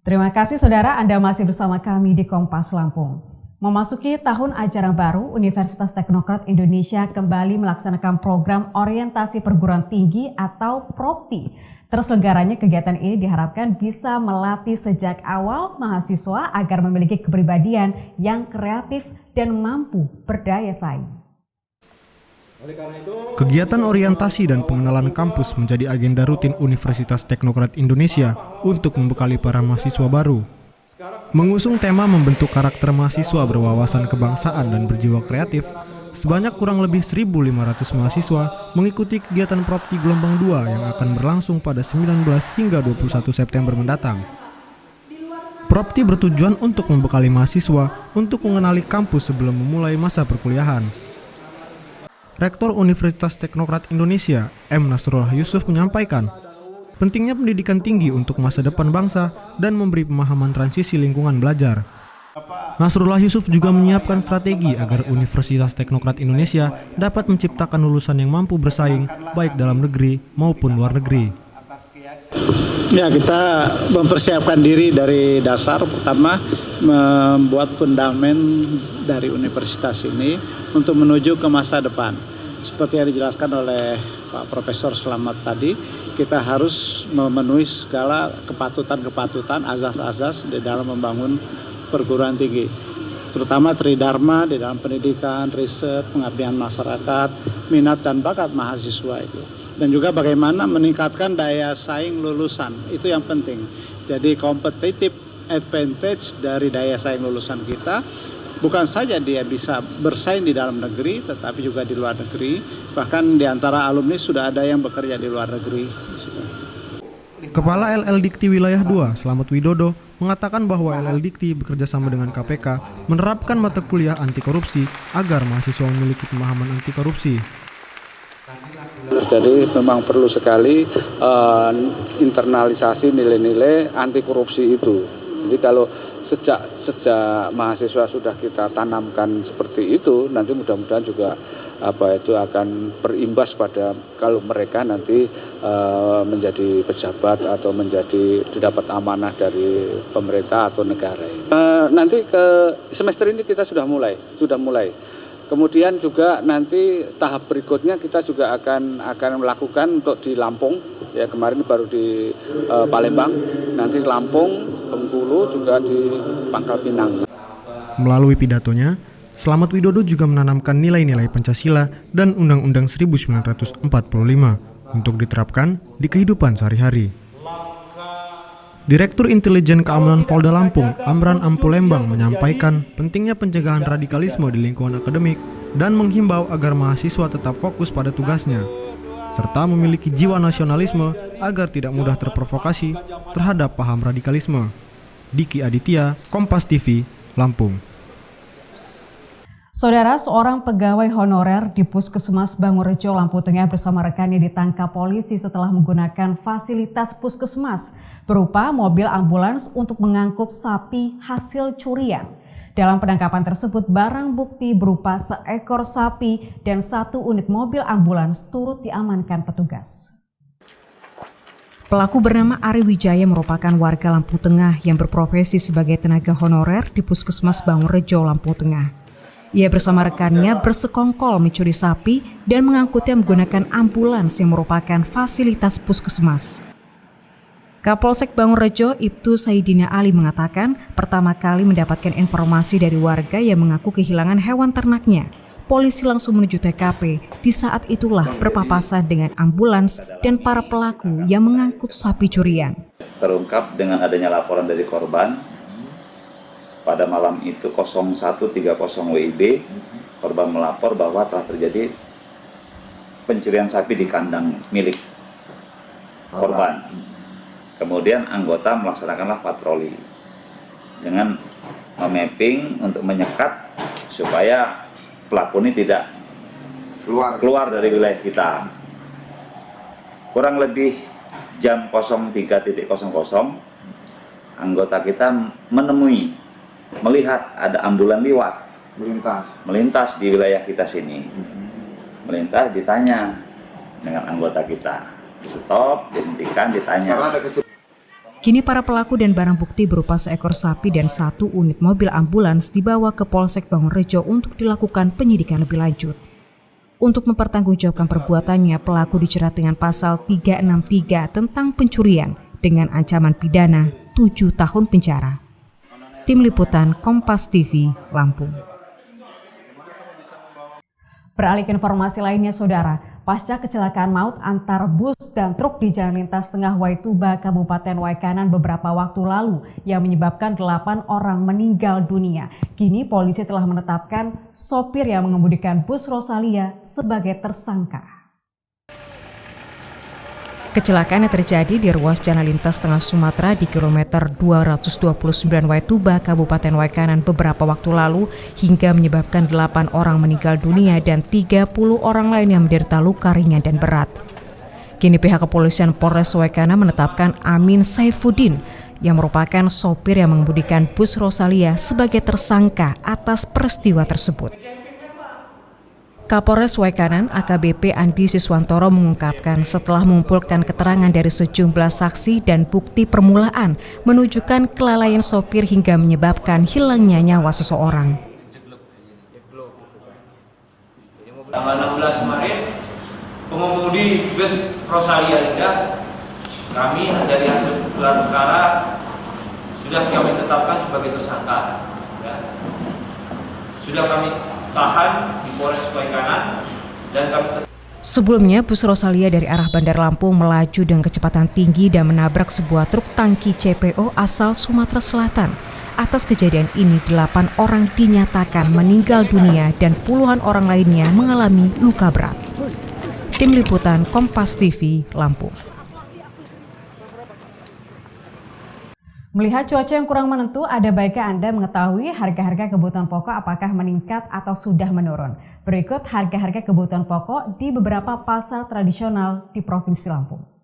Terima kasih saudara, Anda masih bersama kami di Kompas Lampung. Memasuki tahun ajaran baru, Universitas Teknokrat Indonesia kembali melaksanakan program orientasi perguruan tinggi atau PROPTI. Terselenggaranya kegiatan ini diharapkan bisa melatih sejak awal mahasiswa agar memiliki kepribadian yang kreatif dan mampu berdaya saing. Kegiatan orientasi dan pengenalan kampus menjadi agenda rutin Universitas Teknokrat Indonesia untuk membekali para mahasiswa baru. Mengusung tema membentuk karakter mahasiswa berwawasan kebangsaan dan berjiwa kreatif, sebanyak kurang lebih 1.500 mahasiswa mengikuti kegiatan PROPTI gelombang 2 yang akan berlangsung pada 19 hingga 21 September mendatang. PROPTI bertujuan untuk membekali mahasiswa untuk mengenali kampus sebelum memulai masa perkuliahan. Rektor Universitas Teknokrat Indonesia, M. Nasrullah Yusuf menyampaikan, pentingnya pendidikan tinggi untuk masa depan bangsa dan memberi pemahaman transisi lingkungan belajar. Nasrullah Yusuf juga menyiapkan strategi agar Universitas Teknokrat Indonesia dapat menciptakan lulusan yang mampu bersaing baik dalam negeri maupun luar negeri. Ya, kita mempersiapkan diri dari dasar, pertama membuat fundament dari universitas ini untuk menuju ke masa depan. Seperti yang dijelaskan oleh Pak Profesor Slamet tadi, kita harus memenuhi segala kepatutan-kepatutan, azas-azas di dalam membangun perguruan tinggi. Terutama tridharma di dalam pendidikan, riset, pengabdian masyarakat, minat dan bakat mahasiswa itu. Dan juga bagaimana meningkatkan daya saing lulusan, itu yang penting. Jadi competitive advantage dari daya saing lulusan kita, bukan saja dia bisa bersaing di dalam negeri, tetapi juga di luar negeri. Bahkan di antara alumni sudah ada yang bekerja di luar negeri. Kepala LL Dikti Wilayah 2, Slamet Widodo, mengatakan bahwa LL Dikti bekerjasama dengan KPK menerapkan mata kuliah anti korupsi agar mahasiswa memiliki pemahaman anti korupsi. Jadi memang perlu sekali internalisasi nilai-nilai anti korupsi itu. Jadi kalau sejak mahasiswa sudah kita tanamkan seperti itu, nanti mudah-mudahan juga itu akan berimbas pada kalau mereka nanti menjadi pejabat atau didapat amanah dari pemerintah atau negara. Nanti ke semester ini kita sudah mulai. Kemudian juga nanti tahap berikutnya kita juga akan melakukan untuk di Lampung, ya kemarin baru di Palembang, nanti Lampung, Bengkulu, juga di Pangkal Pinang. Melalui pidatonya, Slamet Widodo juga menanamkan nilai-nilai Pancasila dan Undang-Undang 1945 untuk diterapkan di kehidupan sehari-hari. Direktur Intelijen Keamanan Polda Lampung, Amran Ampulembang, menyampaikan pentingnya pencegahan radikalisme di lingkungan akademik dan menghimbau agar mahasiswa tetap fokus pada tugasnya, serta memiliki jiwa nasionalisme agar tidak mudah terprovokasi terhadap paham radikalisme. Diki Aditya, Kompas TV, Lampung. Saudara, seorang pegawai honorer di Puskesmas Bangurejo, Lampung Tengah bersama rekannya ditangkap polisi setelah menggunakan fasilitas puskesmas berupa mobil ambulans untuk mengangkut sapi hasil curian. Dalam penangkapan tersebut, barang bukti berupa seekor sapi dan 1 unit mobil ambulans turut diamankan petugas. Pelaku bernama Ari Wijaya merupakan warga Lampung Tengah yang berprofesi sebagai tenaga honorer di Puskesmas Bangurejo, Lampung Tengah. Ia bersama rekannya bersekongkol mencuri sapi dan mengangkutnya menggunakan ambulans yang merupakan fasilitas puskesmas. Kapolsek Bangurejo, Ibtu Saidina Ali mengatakan pertama kali mendapatkan informasi dari warga yang mengaku kehilangan hewan ternaknya. Polisi langsung menuju TKP. Di saat itulah berpapasan dengan ambulans dan para pelaku yang mengangkut sapi curian. Terungkap dengan adanya laporan dari korban. Pada malam itu 01.30 WIB, korban melapor bahwa telah terjadi pencurian sapi di kandang milik korban. Kemudian anggota melaksanakanlah patroli dengan memapping untuk menyekat supaya pelaku ini tidak keluar dari wilayah kita. Kurang lebih jam 03.00 anggota kita melihat ada ambulan melintas di wilayah kita sini. Melintas, ditanya dengan anggota kita, stop, dihentikan, ditanya. Kini para pelaku dan barang bukti berupa seekor sapi dan 1 unit mobil ambulans dibawa ke Polsek Bangunrejo untuk dilakukan penyidikan lebih lanjut. Untuk mempertanggungjawabkan perbuatannya, pelaku dijerat dengan pasal 363 tentang pencurian dengan ancaman pidana 7 tahun penjara. Tim Liputan Kompas TV, Lampung. Beralih ke informasi lainnya, Saudara. Pasca kecelakaan maut antar bus dan truk di Jalan Lintas Tengah Waituba, Kabupaten Waikanan beberapa waktu lalu yang menyebabkan 8 orang meninggal dunia. Kini polisi telah menetapkan sopir yang mengemudikan bus Rosalia sebagai tersangka. Kecelakaan yang terjadi di ruas Jalan Lintas Tengah Sumatera di kilometer 229 Waituba, Kabupaten Waikanan beberapa waktu lalu hingga menyebabkan 8 orang meninggal dunia dan 30 orang lain yang menderita luka ringan dan berat. Kini pihak kepolisian Polres Waikanan menetapkan Amin Saifuddin yang merupakan sopir yang mengemudikan bus Rosalia sebagai tersangka atas peristiwa tersebut. Kapolres Waikanan AKBP Andi Siswantoro mengungkapkan setelah mengumpulkan keterangan dari sejumlah saksi dan bukti permulaan menunjukkan kelalaian sopir hingga menyebabkan hilangnya nyawa seseorang. Tanggal 16 kemarin, pengemudi bus Rosalia Indah, kami dari hasil gelar perkara sudah kami tetapkan sebagai tersangka. Sudah kami tahan di Polres Waikanan dan kami. Sebelumnya, bus Rosalia dari arah Bandar Lampung melaju dengan kecepatan tinggi dan menabrak sebuah truk tangki CPO asal Sumatera Selatan. Atas kejadian ini, 8 orang dinyatakan meninggal dunia dan puluhan orang lainnya mengalami luka berat. Tim Liputan Kompas TV, Lampung. Melihat cuaca yang kurang menentu, ada baiknya Anda mengetahui harga-harga kebutuhan pokok apakah meningkat atau sudah menurun. Berikut harga-harga kebutuhan pokok di beberapa pasar tradisional di Provinsi Lampung.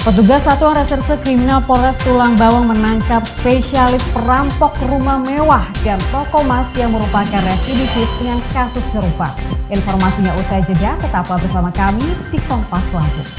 Petugas Satuan Reserse Kriminal Polres Tulang Bawang menangkap spesialis perampok rumah mewah dan toko emas yang merupakan residivis dengan kasus serupa. Informasinya usai jeda, tetaplah bersama kami di Kompas Lampung.